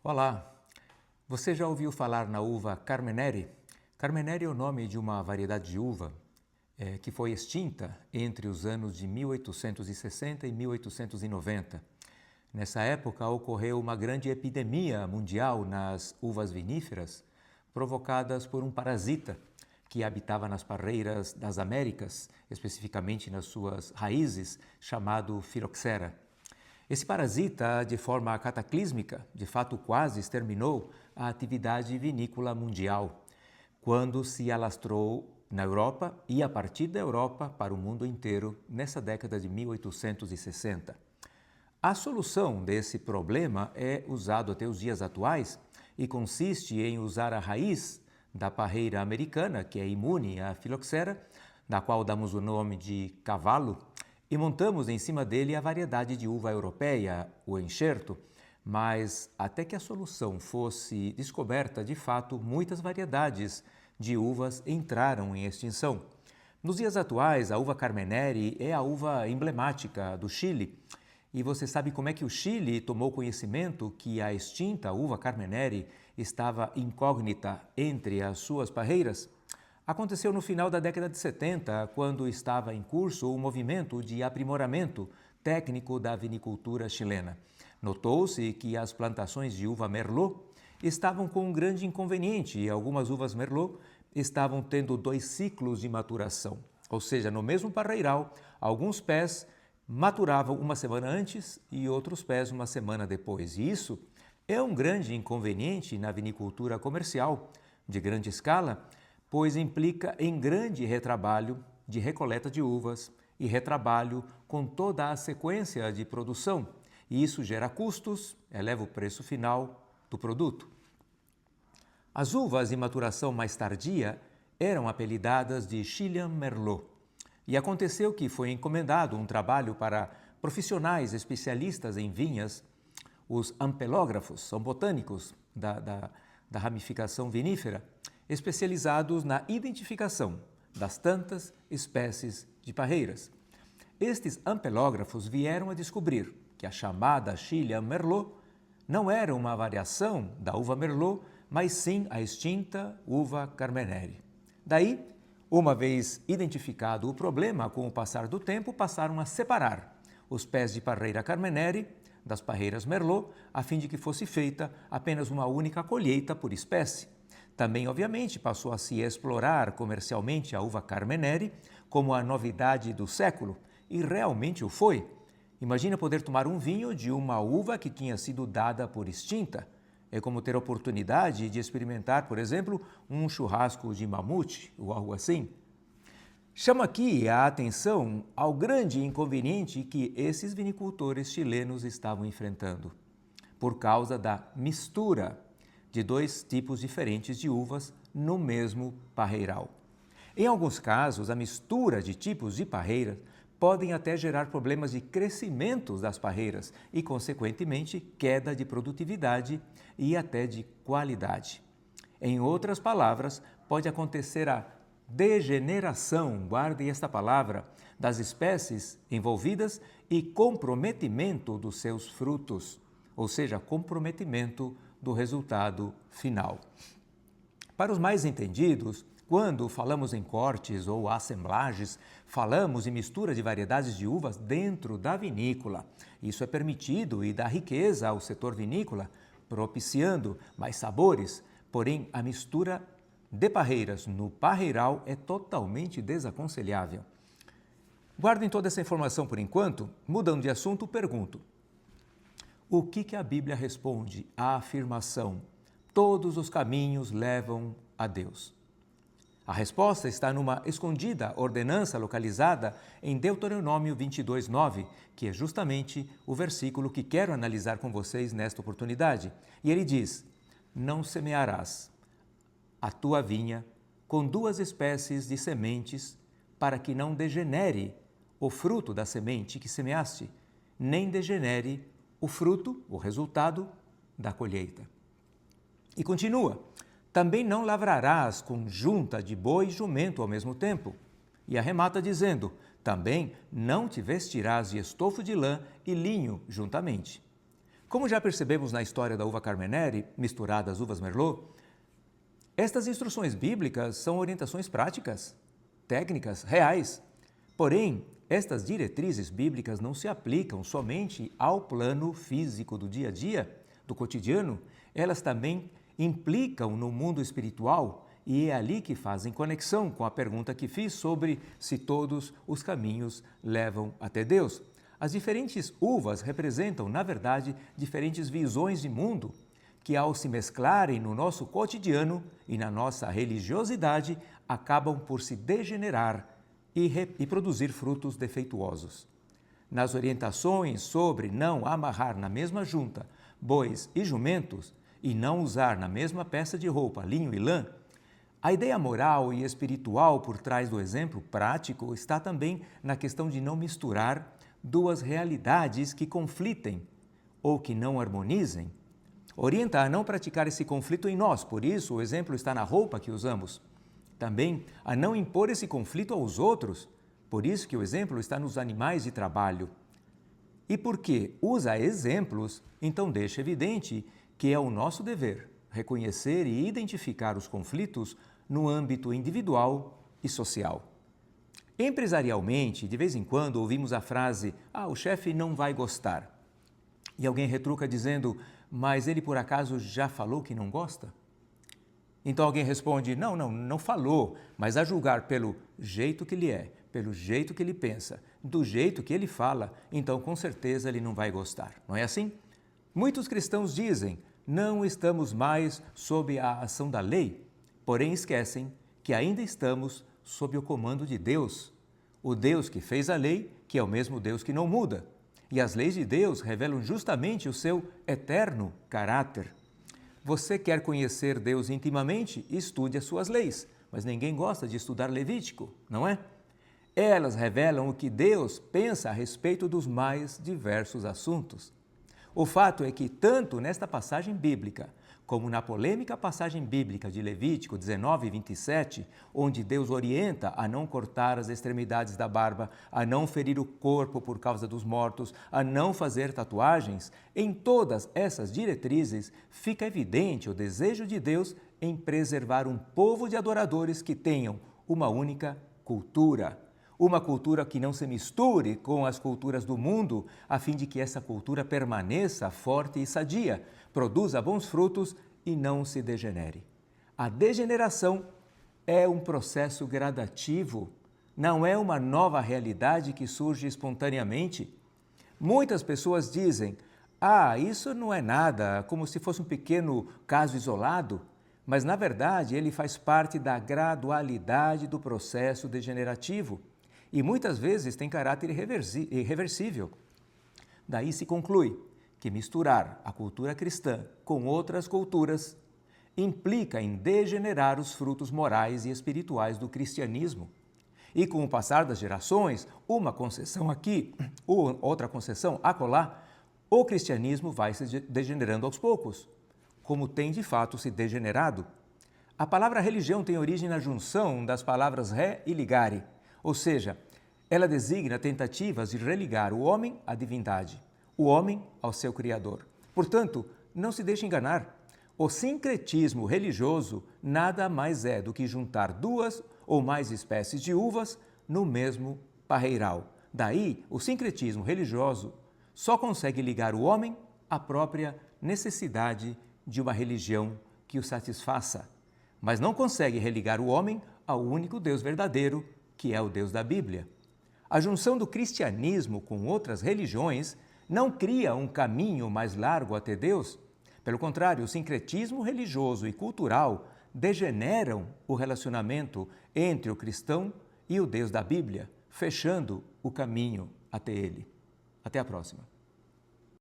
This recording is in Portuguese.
Olá, você já ouviu falar na uva Carmenere? Carmenere é o nome de uma variedade de uva que foi extinta entre os anos de 1860 e 1890. Nessa época ocorreu uma grande epidemia mundial nas uvas viníferas, provocadas por um parasita que habitava nas parreiras das Américas, especificamente nas suas raízes, chamado Phylloxera. Esse parasita, de forma cataclísmica, de fato quase exterminou a atividade vinícola mundial, quando se alastrou na Europa e, a partir da Europa, para o mundo inteiro, nessa década de 1860. A solução desse problema é usado até os dias atuais e consiste em usar a raiz da parreira americana, que é imune à filoxera, da qual damos o nome de cavalo, e montamos em cima dele a variedade de uva europeia, o enxerto, mas até que a solução fosse descoberta, de fato, muitas variedades de uvas entraram em extinção. Nos dias atuais, a uva Carmenere é a uva emblemática do Chile. E você sabe como é que o Chile tomou conhecimento que a extinta uva Carmenere estava incógnita entre as suas parreiras? Aconteceu no final da década de 70, quando estava em curso o movimento de aprimoramento técnico da vinicultura chilena. Notou-se que as plantações de uva Merlot estavam com um grande inconveniente e algumas uvas Merlot estavam tendo 2 ciclos de maturação. Ou seja, no mesmo parreiral, alguns pés maturavam uma semana antes e outros pés uma semana depois. E isso é um grande inconveniente na vinicultura comercial de grande escala, pois implica em grande retrabalho de recoleta de uvas e retrabalho com toda a sequência de produção. E isso gera custos, eleva o preço final do produto. As uvas em maturação mais tardia eram apelidadas de Chilean Merlot. E aconteceu que foi encomendado um trabalho para profissionais especialistas em vinhas, os ampelógrafos, são botânicos da ramificação vinífera, especializados na identificação das tantas espécies de parreiras. Estes ampelógrafos vieram a descobrir que a chamada Chilean Merlot não era uma variação da uva Merlot, mas sim a extinta uva Carmenere. Daí, uma vez identificado o problema, com o passar do tempo, passaram a separar os pés de parreira Carmenere das parreiras Merlot, a fim de que fosse feita apenas uma única colheita por espécie. Também, obviamente, passou a se explorar comercialmente a uva Carmenere como a novidade do século, e realmente o foi. Imagina poder tomar um vinho de uma uva que tinha sido dada por extinta. É como ter a oportunidade de experimentar, por exemplo, um churrasco de mamute ou algo assim. Chamo aqui a atenção ao grande inconveniente que esses vinicultores chilenos estavam enfrentando, por causa da mistura de 2 tipos diferentes de uvas no mesmo parreiral. Em alguns casos, a mistura de tipos de parreiras podem até gerar problemas de crescimento das parreiras e, consequentemente, queda de produtividade e até de qualidade. Em outras palavras, pode acontecer a degeneração, guardem esta palavra, das espécies envolvidas e comprometimento dos seus frutos, ou seja, comprometimento do resultado final. Para os mais entendidos, quando falamos em cortes ou assemblagens, falamos em mistura de variedades de uvas dentro da vinícola. Isso é permitido e dá riqueza ao setor vinícola, propiciando mais sabores, porém a mistura de parreiras no parreiral é totalmente desaconselhável. Guardem toda essa informação por enquanto. Mudando de assunto, pergunto: o que a Bíblia responde à afirmação "todos os caminhos levam a Deus"? A resposta está numa escondida ordenança localizada em Deuteronômio 22:9, que é justamente o versículo que quero analisar com vocês nesta oportunidade. E ele diz: "Não semearás a tua vinha com 2 espécies de sementes, para que não degenere o fruto da semente que semeaste, nem degenere o fruto, o resultado da colheita." E continua: "Também não lavrarás com junta de boi e jumento ao mesmo tempo." E arremata dizendo: "Também não te vestirás de estofo de lã e linho juntamente." Como já percebemos na história da uva Carmenere, misturada às uvas Merlot, estas instruções bíblicas são orientações práticas, técnicas, reais. Porém, estas diretrizes bíblicas não se aplicam somente ao plano físico do dia a dia, do cotidiano, elas também implicam no mundo espiritual e é ali que fazem conexão com a pergunta que fiz sobre se todos os caminhos levam até Deus. As diferentes uvas representam, na verdade, diferentes visões de mundo que, ao se mesclarem no nosso cotidiano e na nossa religiosidade, acabam por se degenerar e produzir frutos defeituosos. Nas orientações sobre não amarrar na mesma junta bois e jumentos e não usar na mesma peça de roupa linho e lã, a ideia moral e espiritual por trás do exemplo prático está também na questão de não misturar duas realidades que conflitem ou que não harmonizem. Orienta a não praticar esse conflito em nós, por isso o exemplo está na roupa que usamos. Também a não impor esse conflito aos outros, por isso que o exemplo está nos animais de trabalho. E porque usa exemplos, então deixa evidente que é o nosso dever reconhecer e identificar os conflitos no âmbito individual e social. Empresarialmente, de vez em quando ouvimos a frase, o chefe não vai gostar. E alguém retruca dizendo, mas ele por acaso já falou que não gosta? Então alguém responde, não falou, mas a julgar pelo jeito que ele é, pelo jeito que ele pensa, do jeito que ele fala, então com certeza ele não vai gostar. Não é assim? Muitos cristãos dizem, não estamos mais sob a ação da lei, porém esquecem que ainda estamos sob o comando de Deus, o Deus que fez a lei, que é o mesmo Deus que não muda. E as leis de Deus revelam justamente o seu eterno caráter. Você quer conhecer Deus intimamente? Estude as suas leis, mas ninguém gosta de estudar Levítico, não é? Elas revelam o que Deus pensa a respeito dos mais diversos assuntos. O fato é que, tanto nesta passagem bíblica, como na polêmica passagem bíblica de Levítico 19 e 27, onde Deus orienta a não cortar as extremidades da barba, a não ferir o corpo por causa dos mortos, a não fazer tatuagens, em todas essas diretrizes fica evidente o desejo de Deus em preservar um povo de adoradores que tenham uma única cultura. Uma cultura que não se misture com as culturas do mundo, a fim de que essa cultura permaneça forte e sadia, produza bons frutos e não se degenere. A degeneração é um processo gradativo, não é uma nova realidade que surge espontaneamente. Muitas pessoas dizem, isso não é nada, como se fosse um pequeno caso isolado, mas na verdade ele faz parte da gradualidade do processo degenerativo. E muitas vezes tem caráter irreversível. Daí se conclui que misturar a cultura cristã com outras culturas implica em degenerar os frutos morais e espirituais do cristianismo. E com o passar das gerações, uma concessão aqui, outra concessão acolá, o cristianismo vai se degenerando aos poucos, como tem de fato se degenerado. A palavra religião tem origem na junção das palavras ré e ligare, ou seja, ela designa tentativas de religar o homem à divindade, o homem ao seu Criador. Portanto, não se deixe enganar. O sincretismo religioso nada mais é do que juntar duas ou mais espécies de uvas no mesmo parreiral. Daí, o sincretismo religioso só consegue ligar o homem à própria necessidade de uma religião que o satisfaça, mas não consegue religar o homem ao único Deus verdadeiro, que é o Deus da Bíblia. A junção do cristianismo com outras religiões não cria um caminho mais largo até Deus. Pelo contrário, o sincretismo religioso e cultural degeneram o relacionamento entre o cristão e o Deus da Bíblia, fechando o caminho até ele. Até a próxima.